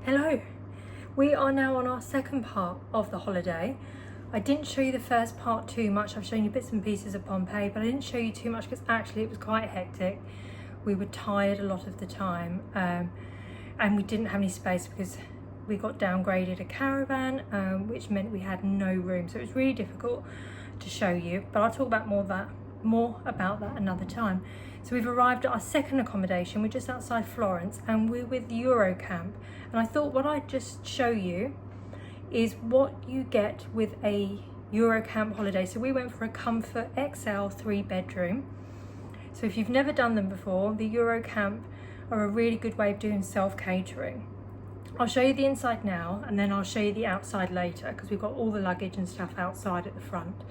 Hello, we are now on our second part of the holiday. I didn't show you the first part too much. I've shown you bits and pieces of Pompeii, but I didn't show you too much because actually it was quite hectic. We were tired a lot of the time and we didn't have any space because we got downgraded a caravan, which meant we had no room. So it was really difficult to show you, but I'll talk about more about that another time. So we've arrived at our second accommodation. We're just outside Florence and we're with Eurocamp. And I thought what I'd just show you is what you get with a Eurocamp holiday. So we went for a Comfort XL 3-bedroom. So if you've never done them before, the Eurocamp are a really good way of doing self-catering. I'll show you the inside now and then I'll show you the outside later because we've got all the luggage and stuff outside at the front.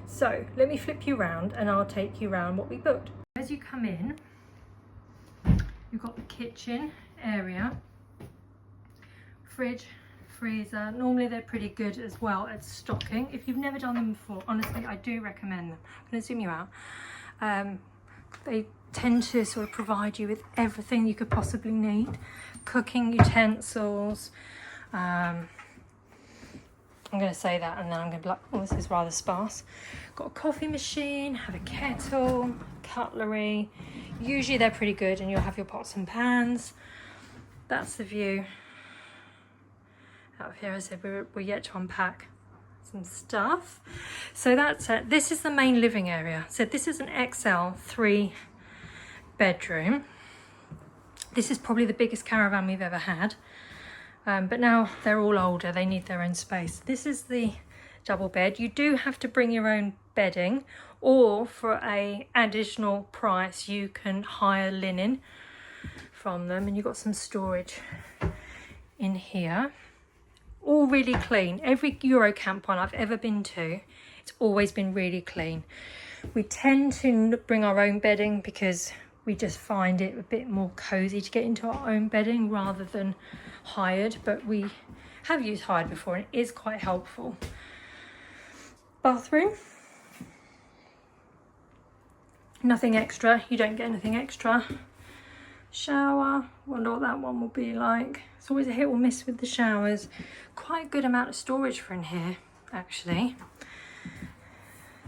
So let me flip you around and I'll take you around what we booked. As you come in, you've got the kitchen area, fridge, freezer. Normally they're pretty good as well at stocking. If you've never done them before, honestly, I do recommend them. I'm going to zoom you out. They tend to sort of provide you with everything you could possibly need. Cooking utensils. I'm going to say that and then I'm going to be like, oh, this is rather sparse. Got a coffee machine, have a kettle, cutlery. Usually they're pretty good and you'll have your pots and pans. That's the view. Out here, as I said, we're yet to unpack some stuff. So that's it. This is the main living area. So this is an XL 3-bedroom. This is probably the biggest caravan we've ever had. But now they're all older, they need their own space. This is the double bed. You do have to bring your own bedding, or for an additional price you can hire linen from them, and you've got some storage in here. All really clean. Every Eurocamp one I've ever been to, it's always been really clean. We tend to bring our own bedding because we just find it a bit more cozy to get into our own bedding rather than hired, but we have used hired before and it is quite helpful. Bathroom. Nothing extra, you don't get anything extra. Shower, wonder what that one will be like. It's always a hit or miss with the showers. Quite a good amount of storage for in here, actually.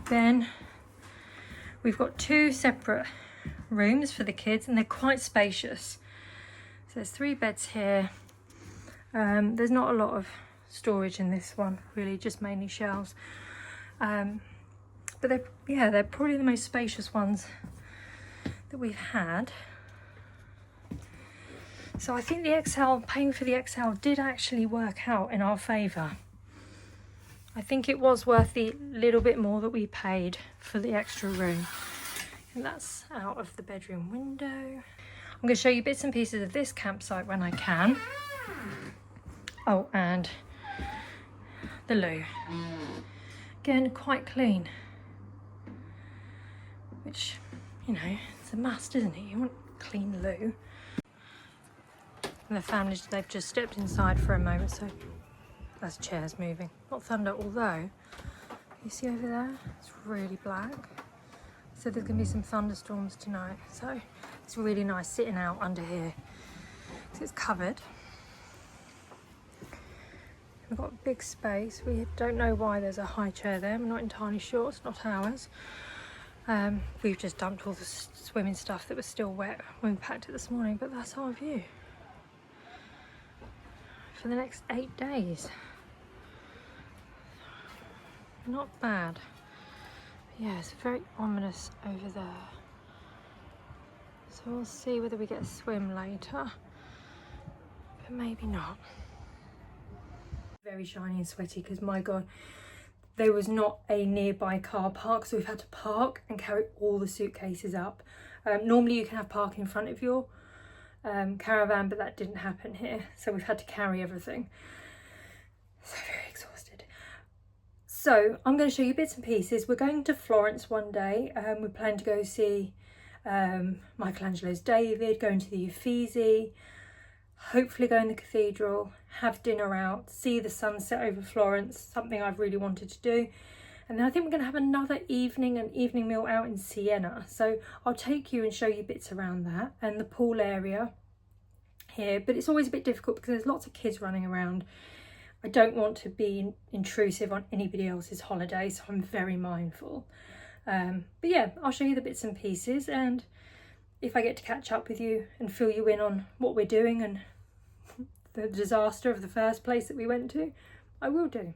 Then we've got 2 separate rooms for the kids and they're quite spacious. So there's 3 beds here. There's not a lot of storage in this one, really, just mainly shelves. But they're probably the most spacious ones that we've had. So I think the XL, paying for the XL did actually work out in our favour. I think it was worth the little bit more that we paid for the extra room. And that's out of the bedroom window. I'm going to show you bits and pieces of this campsite when I can. Oh, and the loo. Again, quite clean. Which, you know, it's a must, isn't it? You want a clean loo. And the families, they've just stepped inside for a moment, so that's chairs moving. Not thunder, although, you see over there, it's really black. So there's gonna be some thunderstorms tonight. So it's really nice sitting out under here. So it's covered. We've got a big space. We don't know why there's a high chair there. I'm not entirely sure, it's not ours. We've just dumped all the swimming stuff that was still wet when we packed it this morning, but that's our view for the next 8 days. Not bad. But yeah, it's very ominous over there. So we'll see whether we get a swim later, but maybe not. Very shiny and sweaty because, my God, there was not a nearby car park, so we've had to park and carry all the suitcases up. Normally you can have park in front of your caravan, but that didn't happen here, so we've had to carry everything. So very exhausted. So I'm going to show you bits and pieces. We're going to Florence one day. We plan to go see Michelangelo's David, going to the Uffizi, hopefully go in the cathedral, have dinner out, see the sunset over Florence, something I've really wanted to do. And then I think we're going to have an evening meal out in Siena. So I'll take you and show you bits around that and the pool area here. But it's always a bit difficult because there's lots of kids running around. I don't want to be intrusive on anybody else's holiday, so I'm very mindful. But yeah, I'll show you the bits and pieces, and if I get to catch up with you and fill you in on what we're doing and the disaster of the first place that we went to, I will do.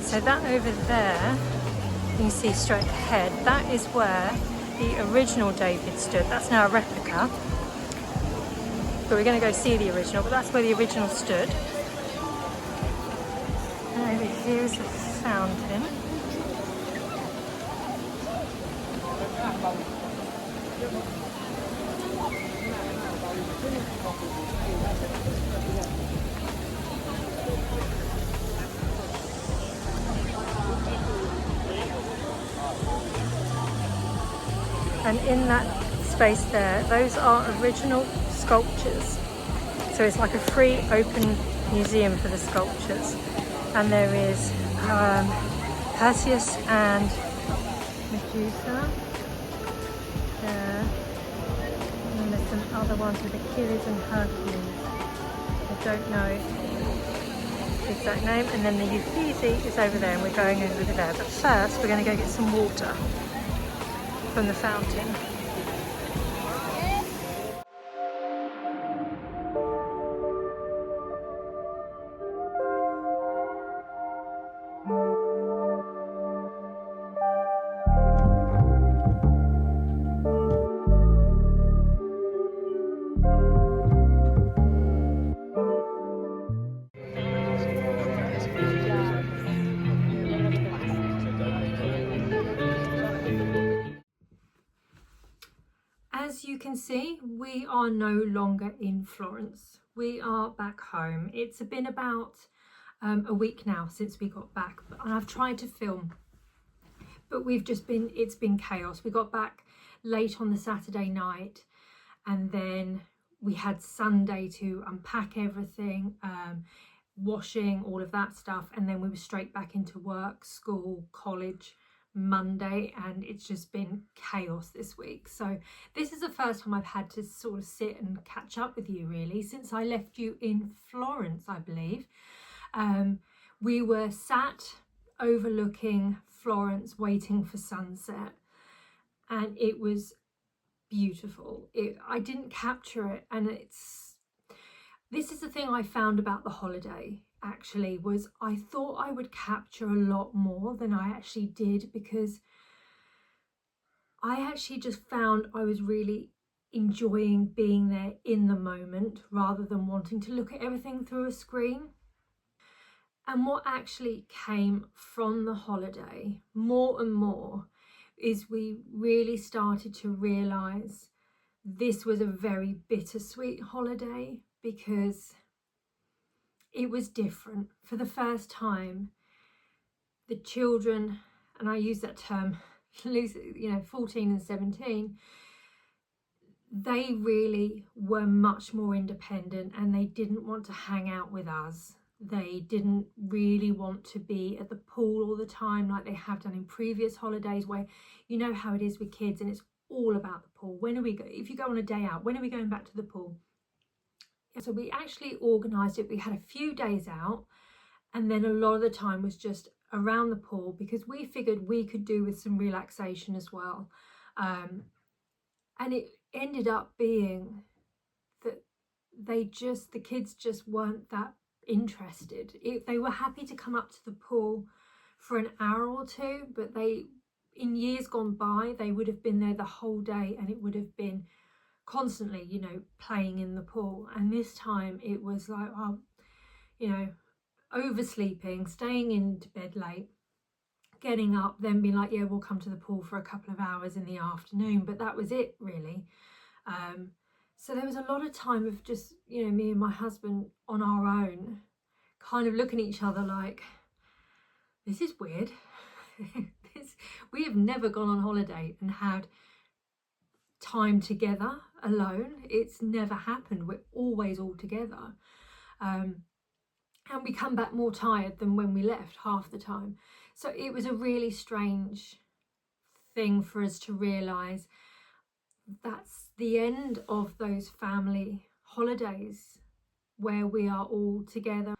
So that over there, you can see straight ahead, that is where the original David stood. That's now a replica. But we're going to go see the original, but that's where the original stood. And over here is the fountain. And in that space there, those are original sculptures. So it's like a free open museum for the sculptures. And there is Perseus and Medusa there. And then there's some other ones with Achilles and Hercules. I don't know if exact name, and then the Uffizi is over there and we're going over there. But first we're going to go get some water from the fountain. As you can see, we are no longer in Florence. We are back home. It's been about a week now since we got back, and I've tried to film, but it's been chaos. We got back late on the Saturday night, and then we had Sunday to unpack everything, washing, all of that stuff, and then we were straight back into work, school, college, Monday, and it's just been chaos this week. So this is the first time I've had to sort of sit and catch up with you, really, since I left you in Florence, I believe. We were sat overlooking Florence waiting for sunset, and it was beautiful. I didn't capture it, and this is the thing I found about the holiday, actually, was I thought I would capture a lot more than I actually did, because I actually just found I was really enjoying being there in the moment rather than wanting to look at everything through a screen. And what actually came from the holiday more and more is we really started to realise this was a very bittersweet holiday, because it was different. For the first time, the children, and I use that term loosely, 14 and 17, they really were much more independent, and they didn't want to hang out with us. They didn't really want to be at the pool all the time like they have done in previous holidays, where you know how it is with kids and it's all about the pool. When are we if you go on a day out, when are we going back to the pool? So we actually organised it. We had a few days out, and then a lot of the time was just around the pool, because we figured we could do with some relaxation as well. And it ended up being that the kids just weren't that interested. They were happy to come up to the pool for an hour or two, but in years gone by, they would have been there the whole day, and it would have been constantly, playing in the pool. And this time it was like, oversleeping, staying into bed late, getting up, then being like, yeah, we'll come to the pool for a couple of hours in the afternoon, but that was it, really. So there was a lot of time of just, me and my husband on our own, kind of looking at each other like, this is weird. We have never gone on holiday and had time together alone. It's never happened. We're always all together, and we come back more tired than when we left half the time. So it was a really strange thing for us to realize that's the end of those family holidays where we are all together.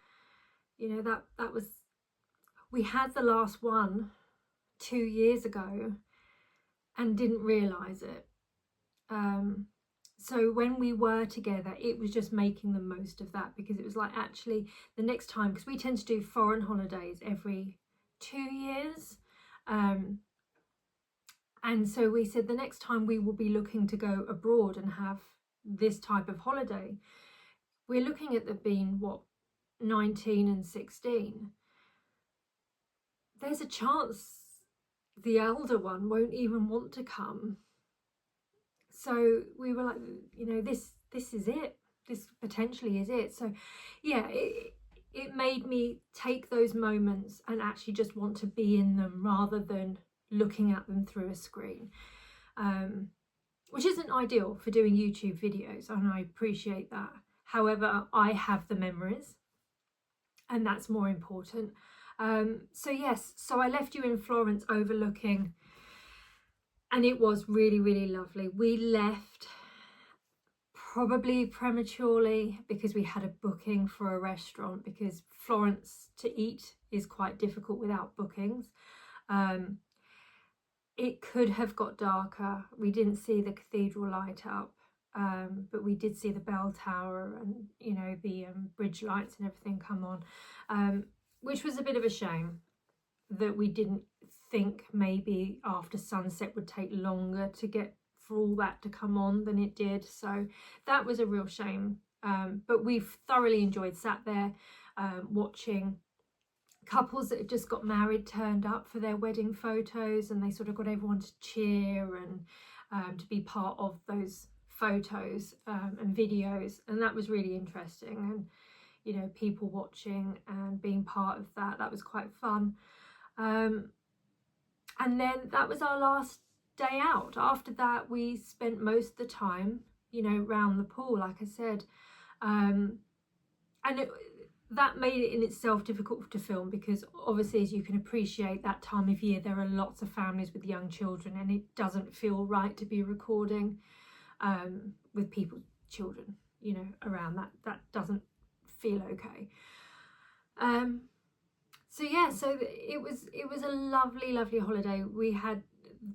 That was, we had the last one 2 years ago and didn't realize it. So when we were together, it was just making the most of that, because it was like, actually, the next time, because we tend to do foreign holidays every 2 years, and so we said the next time we will be looking to go abroad and have this type of holiday, we're looking at them being 19 and 16. There's a chance the elder one won't even want to come. So we were like, this is it. This potentially is it. So yeah, it made me take those moments and actually just want to be in them rather than looking at them through a screen, which isn't ideal for doing YouTube videos, and I appreciate that. However, I have the memories, and that's more important. So yes, so I left you in Florence overlooking, and it was really, really lovely. We left probably prematurely, because we had a booking for a restaurant, because Florence to eat is quite difficult without bookings. It could have got darker. We didn't see the cathedral light up, but we did see the bell tower and, you know, the bridge lights and everything come on, which was a bit of a shame that we didn't think maybe after sunset would take longer to get for all that to come on than it did. So that was a real shame. But we've thoroughly enjoyed sat there watching couples that had just got married turned up for their wedding photos, and they sort of got everyone to cheer and to be part of those photos and videos, and that was really interesting. And, you know, people watching and being part of that, that was quite fun. And then that was our last day out. After that, we spent most of the time, you know, round the pool, like I said, and that made it in itself difficult to film, because obviously, as you can appreciate, that time of year there are lots of families with young children, and it doesn't feel right to be recording with people's children, you know, around. That doesn't feel okay. So yeah, so it was a lovely holiday. We had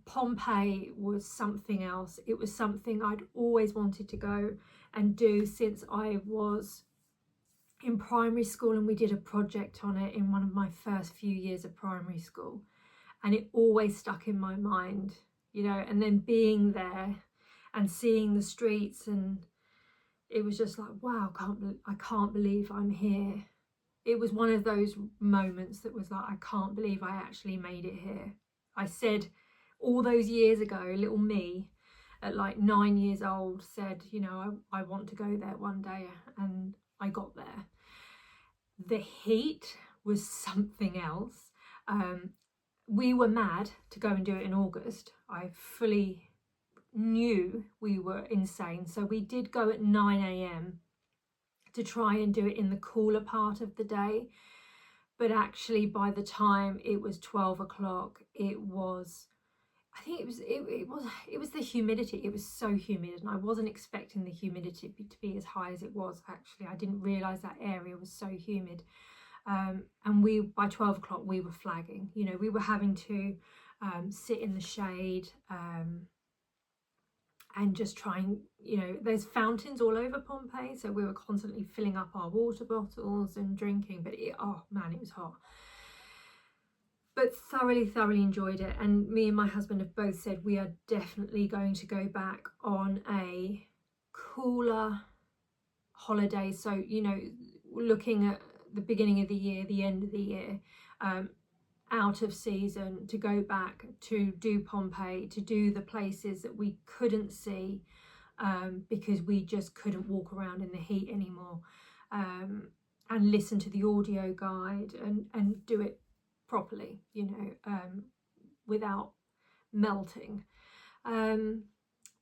Pompeii was something else. It was something I'd always wanted to go and do since I was in primary school, and we did a project on it in one of my first few years of primary school, and it always stuck in my mind, you know. And then being there and seeing the streets, and it was just like, wow, I can't believe I'm here. It was one of those moments that was like, I can't believe I actually made it here. I said all those years ago, little me at like 9 years old said, you know, I want to go there one day, and I got there. The heat was something else. We were mad to go and do it in August. I fully knew we were insane. So we did go at 9 a.m. to try and do it in the cooler part of the day. But actually, by the time it was 12 o'clock, it was the humidity. It was so humid, and I wasn't expecting the humidity to be as high as it was. Actually, I didn't realize that area was so humid. And by 12 o'clock we were flagging. You know, we were having to sit in the shade and just trying, you know, there's fountains all over Pompeii, so we were constantly filling up our water bottles and drinking. But oh man, it was hot. But thoroughly enjoyed it, and me and my husband have both said we are definitely going to go back on a cooler holiday. So, you know, looking at the beginning of the year, the end of the year, out of season, to go back to do Pompeii, to do the places that we couldn't see because we just couldn't walk around in the heat anymore, and listen to the audio guide and do it properly, you know, without melting.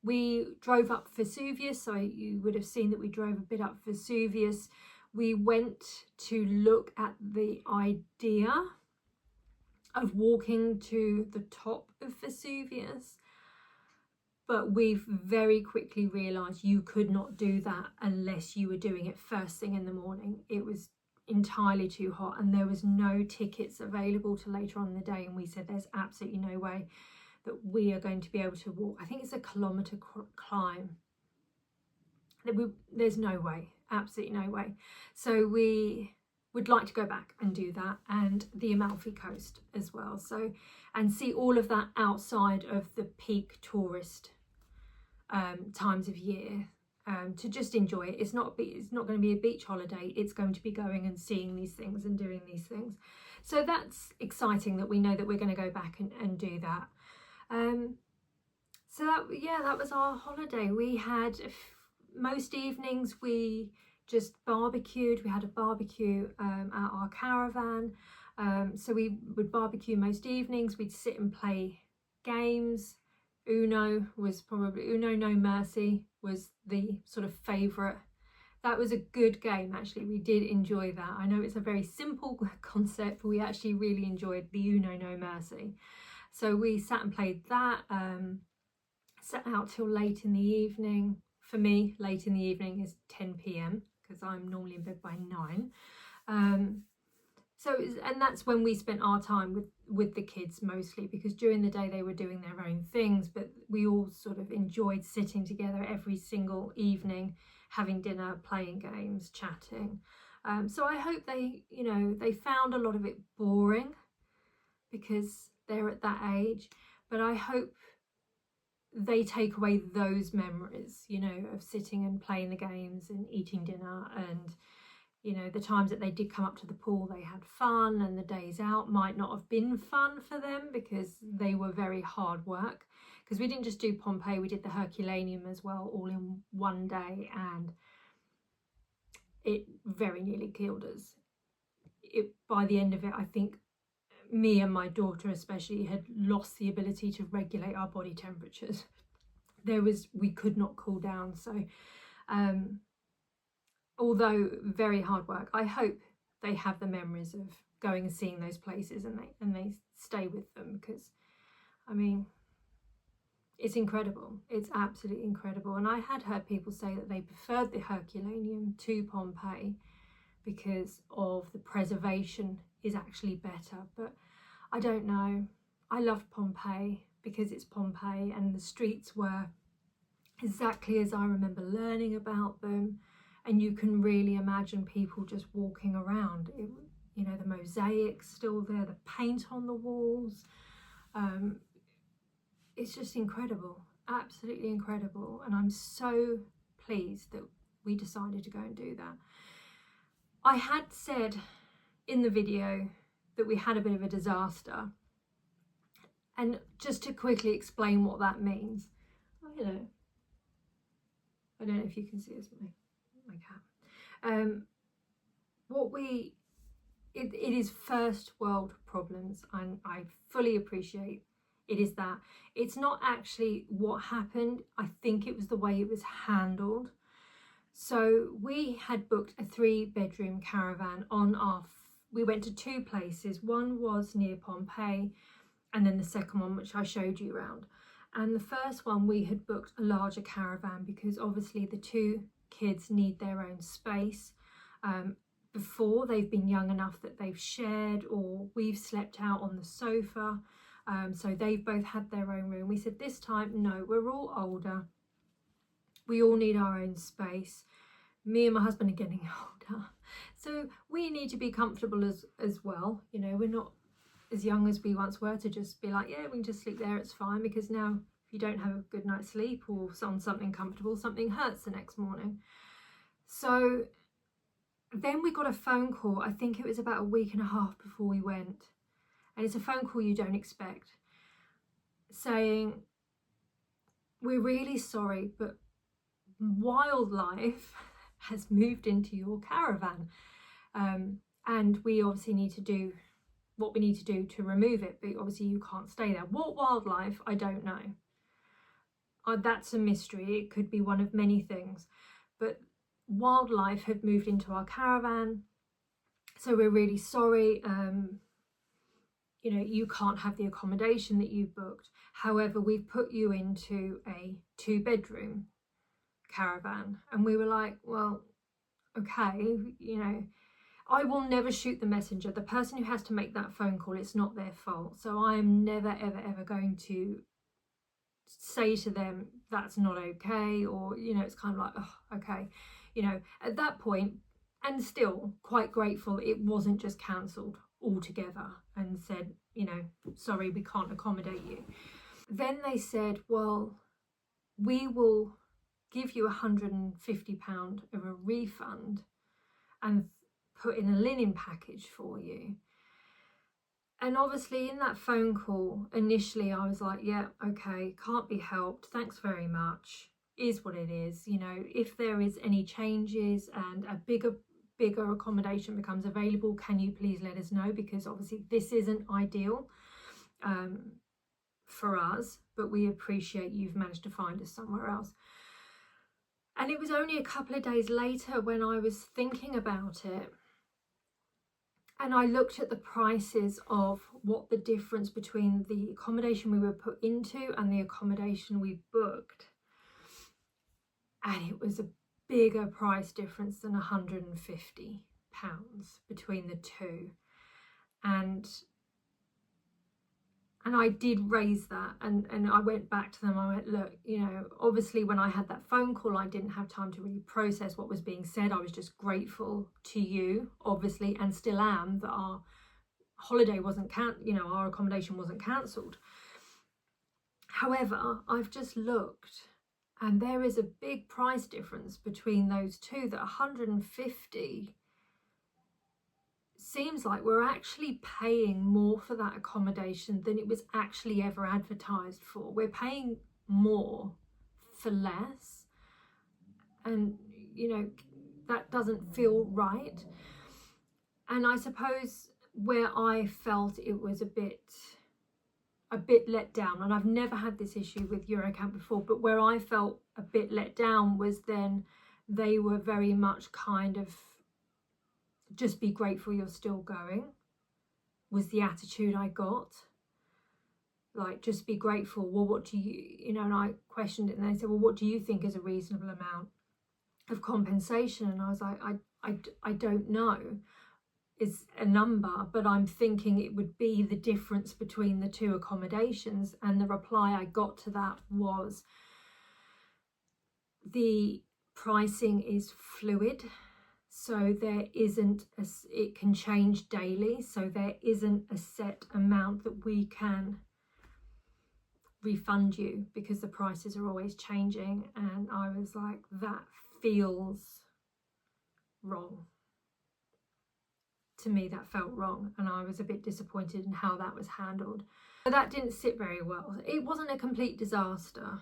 We drove up Vesuvius, so you would have seen that we drove a bit up Vesuvius. We went to look at the idea of walking to the top of Vesuvius, but we've very quickly realised you could not do that unless you were doing it first thing in the morning. It was entirely too hot, and there was no tickets available till later on in the day, and we said there's absolutely no way that we are going to be able to walk. I think it's a kilometre climb. There's no way, absolutely no way. So we would like to go back and do that, and the Amalfi Coast as well, so, and see all of that outside of the peak tourist times of year, to just enjoy it. It's not going to be a beach holiday. It's going to be going and seeing these things and doing these things. So that's exciting that we know that we're going to go back and do that. So that was our holiday. We had most evenings we just barbecued. We had a barbecue at our caravan. So we would barbecue most evenings. We'd sit and play games. Uno No Mercy was the sort of favourite. That was a good game, actually. We did enjoy that. I know it's a very simple concept, but we actually really enjoyed the Uno No Mercy. So we sat and played that, sat out till late in the evening, for me, late in the evening is 10 p.m. because I'm normally in bed by 9. And that's when we spent our time with the kids mostly, because during the day they were doing their own things, but we all sort of enjoyed sitting together every single evening, having dinner, playing games, chatting. So I hope they found a lot of it boring because they're at that age, but I hope they take away those memories, of sitting and playing the games and eating dinner, and the times that they did come up to the pool, they had fun, and the days out might not have been fun for them because they were very hard work. Because we didn't just do Pompeii, we did the Herculaneum as well, all in one day, and it very nearly killed us. By the end of it, I think me and my daughter especially had lost the ability to regulate our body temperatures. We could not cool down. So although very hard work, I hope they have the memories of going and seeing those places, and they stay with them, because I mean, it's incredible. It's absolutely incredible. And I had heard people say that they preferred the Herculaneum to Pompeii because of the preservation is actually better, but I don't know. I loved Pompeii because it's Pompeii, and the streets were exactly as I remember learning about them, and you can really imagine people just walking around. The mosaics still there, the paint on the walls. It's just incredible, absolutely incredible, and I'm so pleased that we decided to go and do that. I had said in the video that we had a bit of a disaster, and just to quickly explain what that means. Oh, hello. I don't know if you can see us, my cat. It is first world problems, and I fully appreciate it is that. It's not actually what happened. I think it was the way it was handled. So we had booked a 3-bedroom caravan we went to 2 places. One was near Pompeii, and then the second one, which I showed you around. And the first one, we had booked a larger caravan because obviously the 2 kids need their own space. Before, they've been young enough that they've shared, or we've slept out on the sofa. So they've both had their own room. We said this time, no, we're all older. We all need our own space. Me and my husband are getting older, so we need to be comfortable as well. We're not as young as we once were to just be like, yeah, we can just sleep there, it's fine, because now if you don't have a good night's sleep or on something comfortable, something hurts the next morning. So then we got a phone call, I think it was about a week and a half before we went, and it's a phone call you don't expect, saying, we're really sorry, but wildlife has moved into your caravan, and we obviously need to do what we need to do to remove it, but obviously you can't stay there. What wildlife, I don't know. That's a mystery. It could be one of many things, but wildlife had moved into our caravan, so we're really sorry. You can't have the accommodation that you booked. However, we've put you into a 2-bedroom caravan. And we were like, well, okay, I will never shoot the messenger. The person who has to make that phone call, it's not their fault. So I am never, ever, ever going to say to them, that's not okay, or, it's kind of like, oh, okay. At that point, and still quite grateful it wasn't just cancelled altogether and said, sorry, we can't accommodate you. Then they said, well, we will give you £150 of a refund and put in a linen package for you. And obviously in that phone call, initially I was like, yeah, okay, can't be helped, thanks very much, is what it is. If there is any changes and a bigger accommodation becomes available, can you please let us know, because obviously this isn't ideal for us, but we appreciate you've managed to find us somewhere else. And it was only a couple of days later when I was thinking about it, and I looked at the prices of what the difference between the accommodation we were put into and the accommodation we booked. and it was a bigger price difference than £150 between the two. And I did raise that, and I went back to them. I went, look, you know, obviously when I had that phone call, I didn't have time to really process what was being said. I was just grateful to you, obviously, and still am, that our holiday wasn't our accommodation wasn't cancelled. However, I've just looked, and there is a big price difference between those two. That 150 seems like we're actually paying more for that accommodation than it was actually ever advertised for. We're paying more for less, and you know, that doesn't feel right. And I suppose where I felt it was a bit let down, and I've never had this issue with Eurocamp before, but where I felt a bit let down was then they were very much kind of, just be grateful you're still going, was the attitude I got. Like, just be grateful. Well, what do you know, and I questioned it, and they said, well, what do you think is a reasonable amount of compensation? And I was like, I don't know. It's a number, but I'm thinking it would be the difference between the two accommodations. And the reply I got to that was, the pricing is fluid, so there isn't it can change daily, so there isn't a set amount that we can refund you, because the prices are always changing. And I was like, that feels wrong. To me, that felt wrong, and I was a bit disappointed in how that was handled. But that didn't sit very well. It wasn't a complete disaster,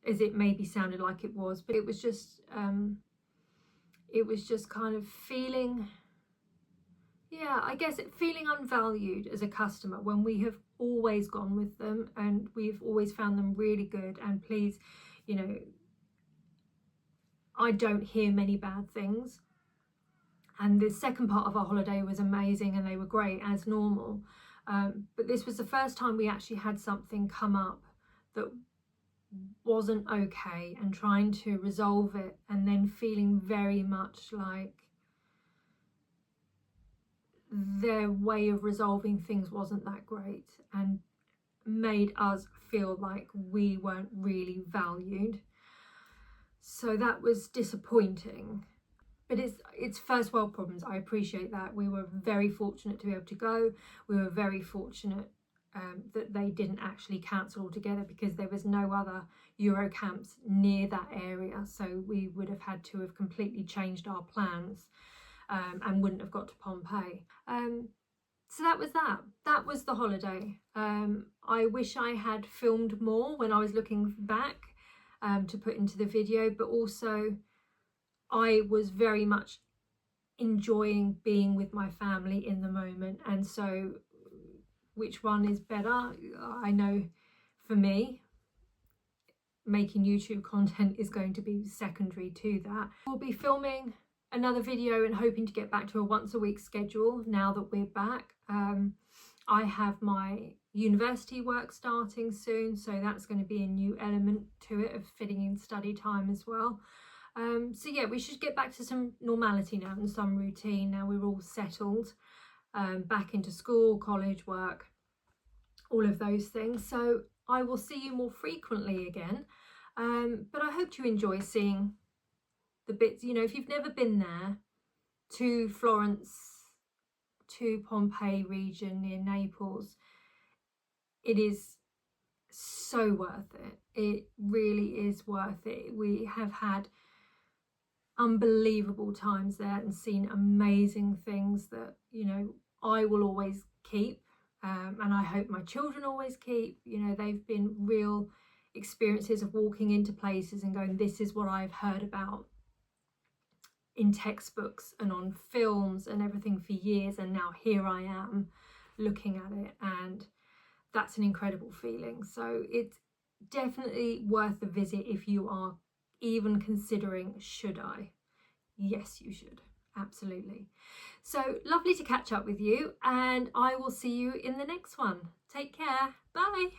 as it maybe sounded like it was, but it was just kind of feeling, yeah, I guess feeling unvalued as a customer when we have always gone with them and we've always found them really good. And please, you know, I don't hear many bad things. And the second part of our holiday was amazing, and they were great as normal. But this was the first time we actually had something come up that wasn't okay, and trying to resolve it, and then feeling very much like their way of resolving things wasn't that great, and made us feel like we weren't really valued. So that was disappointing. But it's first world problems. I appreciate that. We were very fortunate to be able to go. We were very fortunate that they didn't actually cancel altogether, because there was no other Eurocamps near that area. So we would have had to have completely changed our plans and wouldn't have got to Pompeii. So that was that. That was the holiday. I wish I had filmed more when I was looking back to put into the video, but also I was very much enjoying being with my family in the moment. And so which one is better? I know for me, making YouTube content is going to be secondary to that. We'll be filming another video and hoping to get back to a once a week schedule now that we're back. I have my university work starting soon, so that's going to be a new element to it, of fitting in study time as well. So yeah, we should get back to some normality now and some routine. Now we're all settled back into school, college, work, all of those things. So I will see you more frequently again. But I hope you enjoy seeing the bits, you know, if you've never been there, to Florence, to Pompeii region near Naples, it is so worth it. It really is worth it. We have had unbelievable times there and seen amazing things that, you know, I will always keep, and I hope my children always keep. You know, they've been real experiences of walking into places and going, this is what I've heard about in textbooks and on films and everything for years, and now here I am looking at it, and that's an incredible feeling. So it's definitely worth the visit if you are even considering, should I? Yes, you should. Absolutely. So lovely to catch up with you, and I will see you in the next one. Take care. Bye.